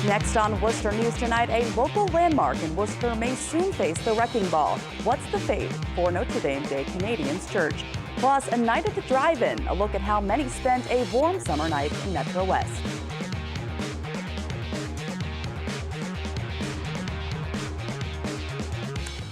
Next on Worcester News Tonight, a local landmark in Worcester may soon face the wrecking ball. What's the fate for Notre Dame Day Canadians Church? Plus, a night at the drive-in, a look at how many spent a warm summer night in Metro West.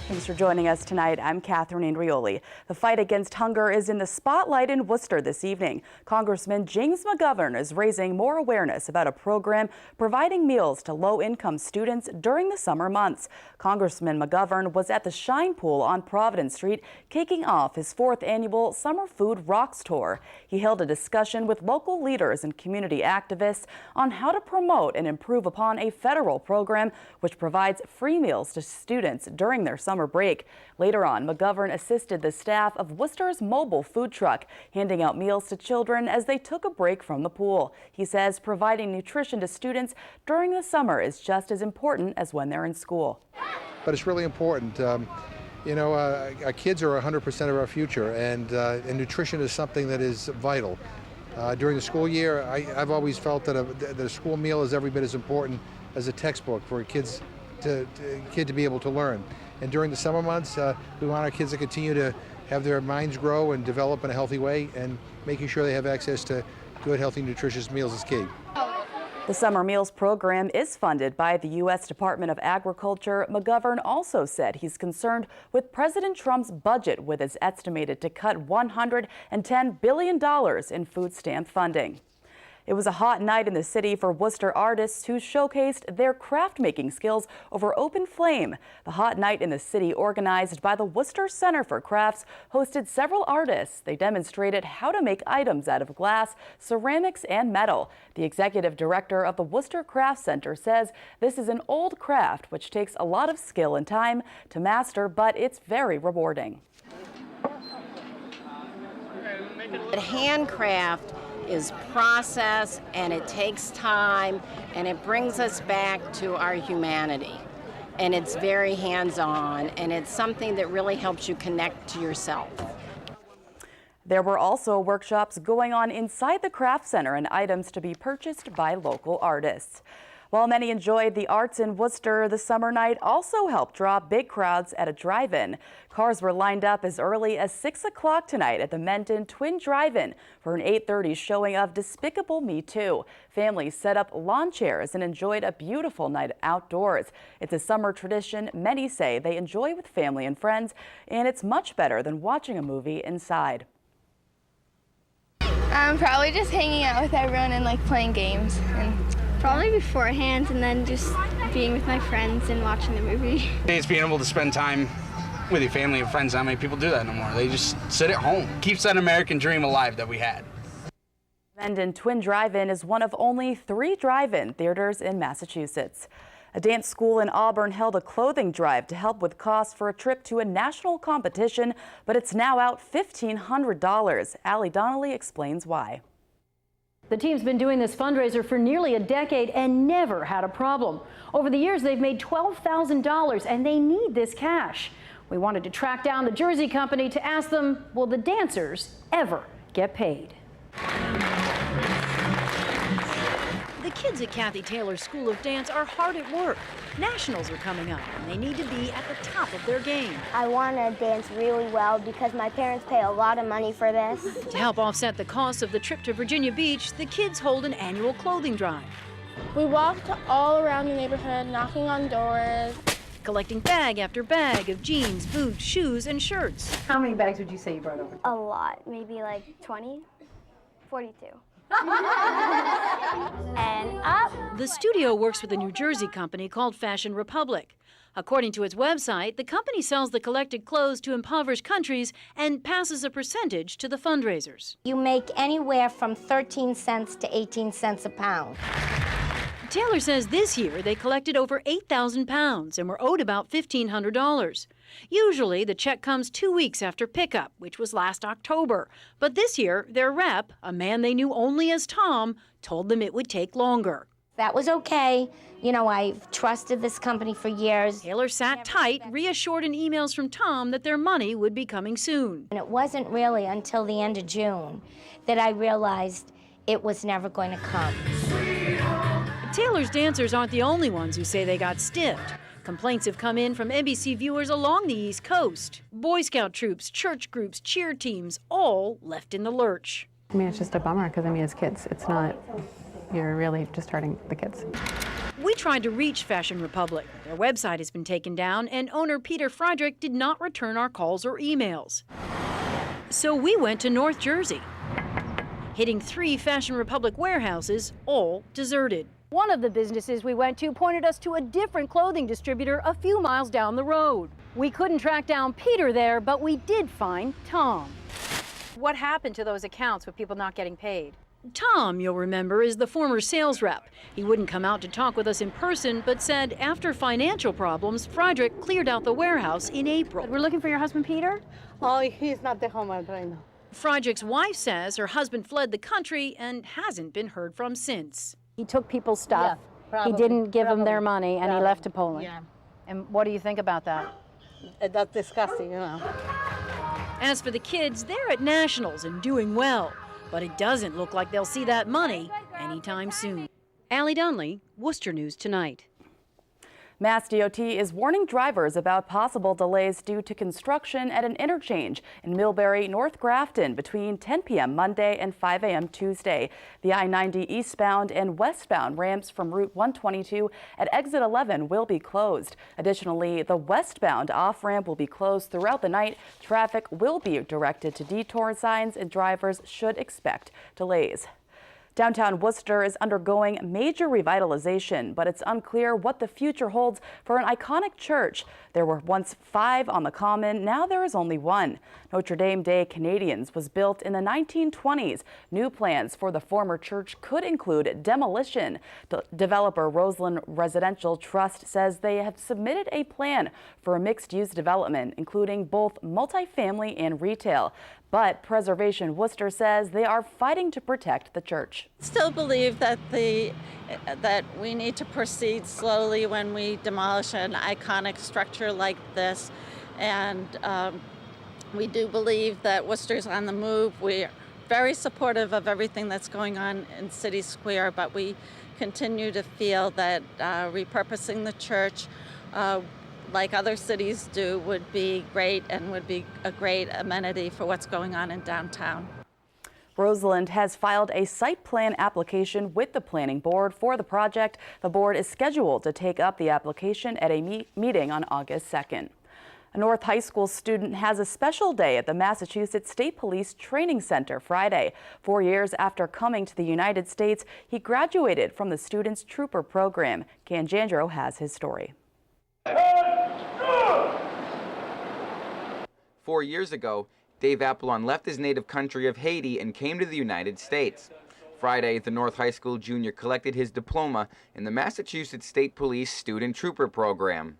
Thanks for joining us tonight. I'm Catherine Andrioli. The fight against hunger is in the spotlight in Worcester this evening. Congressman James McGovern is raising more awareness about a program providing meals to low-income students during the summer months. Congressman McGovern was at the Shine Pool on Providence Street, kicking off his 4th annual Summer Food Rocks Tour. He held a discussion with local leaders and community activists on how to promote and improve upon a federal program which provides free meals to students during their summer break. Later on, McGovern assisted the staff of Worcester's mobile food truck, handing out meals to children as they took a break from the pool. He says providing nutrition to students during the summer is just as important as when they're in school. But it's really important. Our kids are 100% of our future, and nutrition is something that is vital. During the school year, I've always felt that a school meal is every bit as important as a textbook for a kid to be able to learn. And during the summer months, we want our kids to continue to have their minds grow and develop in a healthy way, and making sure they have access to good, healthy, nutritious meals is key. The Summer Meals program is funded by the U.S. Department of Agriculture. McGovern also said he's concerned with President Trump's budget, with its estimated to cut $110 billion in food stamp funding. It was a hot night in the city for Worcester artists who showcased their craft-making skills over open flame. The Hot Night in the City, organized by the Worcester Center for Crafts, hosted several artists. They demonstrated how to make items out of glass, ceramics, and metal. The executive director of the Worcester Craft Center says this is an old craft which takes a lot of skill and time to master, but it's very rewarding. Handcraft is process, and it takes time, and it brings us back to our humanity. And it's very hands-on, and it's something that really helps you connect to yourself. There were also workshops going on inside the Craft Center and items to be purchased by local artists. While many enjoyed the arts in Worcester, the summer night also helped draw big crowds at a drive-in. Cars were lined up as early as 6 o'clock tonight at the Menton Twin Drive-In for an 8:30 showing of Despicable Me 2. Families set up lawn chairs and enjoyed a beautiful night outdoors. It's a summer tradition many say they enjoy with family and friends, and it's much better than watching a movie inside. Probably just hanging out with everyone and playing games. Probably beforehand, and then just being with my friends and watching the movie. It's being able to spend time with your family and friends. Not many people do that no more. They just sit at home. Keeps that American dream alive that we had. Menton Twin Drive-In is one of only 3 drive-in theaters in Massachusetts. A dance school in Auburn held a clothing drive to help with costs for a trip to a national competition, but it's now out $1,500. Allie Donnelly explains why. The team's been doing this fundraiser for nearly a decade and never had a problem. Over the years, they've made $12,000 and they need this cash. We wanted to track down the jersey company to ask them, will the dancers ever get paid? The kids at Kathy Taylor's School of Dance are hard at work. Nationals are coming up, and they need to be at the top of their game. I want to dance really well because my parents pay a lot of money for this. To help offset the cost of the trip to Virginia Beach, the kids hold an annual clothing drive. We walked all around the neighborhood, knocking on doors. Collecting bag after bag of jeans, boots, shoes, and shirts. How many bags would you say you brought over? A lot, maybe 20, 42. And up. The studio works with a New Jersey company called Fashion Republic. According to its website, the company sells the collected clothes to impoverished countries and passes a percentage to the fundraisers. You make anywhere from 13 cents to 18 cents a pound. Taylor says this year they collected over 8,000 pounds and were owed about $1,500. Usually the check comes 2 weeks after pickup, which was last October. But this year, their rep, a man they knew only as Tom, told them it would take longer. That was okay. You know, I've trusted this company for years. Taylor sat tight, reassured in emails from Tom that their money would be coming soon. And it wasn't really until the end of June that I realized it was never going to come. Taylor's dancers aren't the only ones who say they got stiffed. Complaints have come in from NBC viewers along the East Coast. Boy Scout troops, church groups, cheer teams, all left in the lurch. I mean, it's just a bummer because, I mean, as kids, it's not, you're really just hurting the kids. We tried to reach Fashion Republic. Their website has been taken down, and owner Peter Frederick did not return our calls or emails. So we went to North Jersey, hitting 3 Fashion Republic warehouses, all deserted. One of the businesses we went to pointed us to a different clothing distributor a few miles down the road. We couldn't track down Peter there, but we did find Tom. What happened to those accounts with people not getting paid? Tom, you'll remember, is the former sales rep. He wouldn't come out to talk with us in person, but said after financial problems, Frederick cleared out the warehouse in April. We're looking for your husband, Peter? Oh, he's not at home right now. Frederick's wife says her husband fled the country and hasn't been heard from since. He took people's stuff. Yeah, he didn't give them their money, and he left to Poland. Yeah. And what do you think about that? That's disgusting, you know. As for the kids, they're at nationals and doing well. But it doesn't look like they'll see that money anytime soon. Allie Dunley, Worcester News Tonight. Mass DOT is warning drivers about possible delays due to construction at an interchange in Millbury, North Grafton between 10 p.m. Monday and 5 a.m. Tuesday. The I-90 eastbound and westbound ramps from Route 122 at exit 11 will be closed. Additionally, the westbound off-ramp will be closed throughout the night. Traffic will be directed to detour signs and drivers should expect delays. Downtown Worcester is undergoing major revitalization, but it's unclear what the future holds for an iconic church. There were once 5 on the Common, now there is only 1. Notre Dame des Canadiens was built in the 1920s. New plans for the former church could include demolition. Developer Roseland Residential Trust says they have submitted a plan for a mixed-use development, including both multifamily and retail. But Preservation Worcester says they are fighting to protect the church. Still believe that that we need to proceed slowly when we demolish an iconic structure like this, and we do believe that Worcester's on the move. We're very supportive of everything that's going on in City Square, but we continue to feel that repurposing the church like other cities do would be great and would be a great amenity for what's going on in downtown. Roseland has filed a site plan application with the planning board for the project. The board is scheduled to take up the application at a meeting on August 2nd. A North High School student has a special day at the Massachusetts State Police Training Center Friday. 4 years after coming to the United States, he graduated from the Students Trooper program. Can Jandro has his story. 4 years ago, Dave Apollon left his native country of Haiti and came to the United States. Friday, the North High School junior collected his diploma in the Massachusetts State Police Student Trooper program.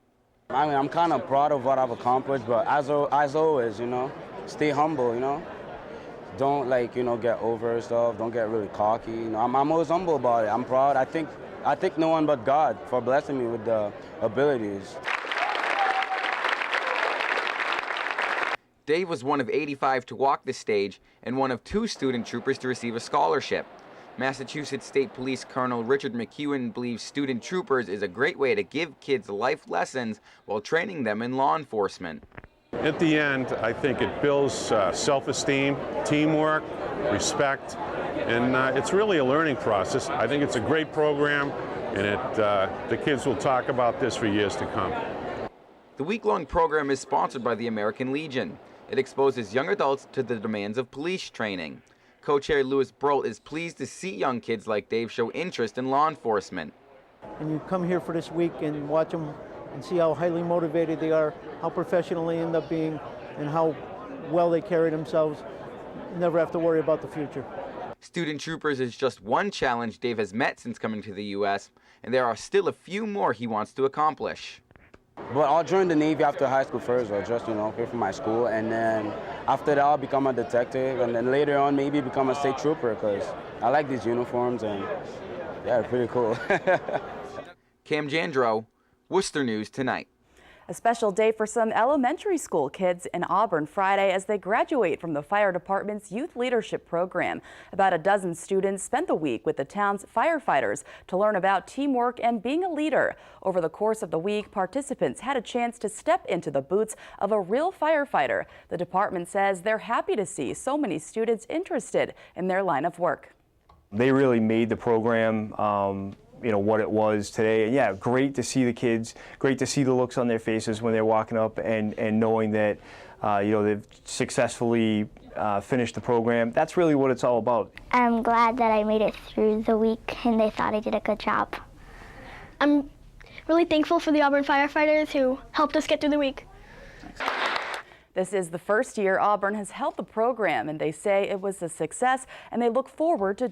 I mean, I'm kind of proud of what I've accomplished, but as always, you know, stay humble, you know. Don't, get over stuff. Don't get really cocky. You know, I'm always humble about it. I'm proud. I think no one but God for blessing me with the abilities. Dave was one of 85 to walk the stage and one of 2 student troopers to receive a scholarship. Massachusetts State Police Colonel Richard McEwen believes student troopers is a great way to give kids life lessons while training them in law enforcement. At the end, I think it builds self-esteem, teamwork, respect, and it's really a learning process. I think it's a great program, and the kids will talk about this for years to come. The week-long program is sponsored by the American Legion. It exposes young adults to the demands of police training. Co-chair Louis Brolt is pleased to see young kids like Dave show interest in law enforcement. And you come here for this week and watch them and see how highly motivated they are, how professional they end up being, and how well they carry themselves. You never have to worry about the future. Student Troopers is just one challenge Dave has met since coming to the U.S., and there are still a few more he wants to accomplish. But I'll join the Navy after high school first, or just, pay for my school, and then after that I'll become a detective, and then later on maybe become a state trooper, because I like these uniforms, and yeah, they're pretty cool. Cam Jandro, Worcester News Tonight. A special day for some elementary school kids in Auburn Friday as they graduate from the fire department's youth leadership program. About a dozen students spent the week with the town's firefighters to learn about teamwork and being a leader. Over the course of the week, participants had a chance to step into the boots of a real firefighter. The department says they're happy to see so many students interested in their line of work. They really made the program what it was today. And yeah, great to see the kids, great to see the looks on their faces when they're walking up and knowing that they've successfully finished the program. That's really what it's all about. I'm glad that I made it through the week and they thought I did a good job. I'm really thankful for the Auburn firefighters who helped us get through the week. This is the first year Auburn has held the program, and they say it was a success, and they look forward to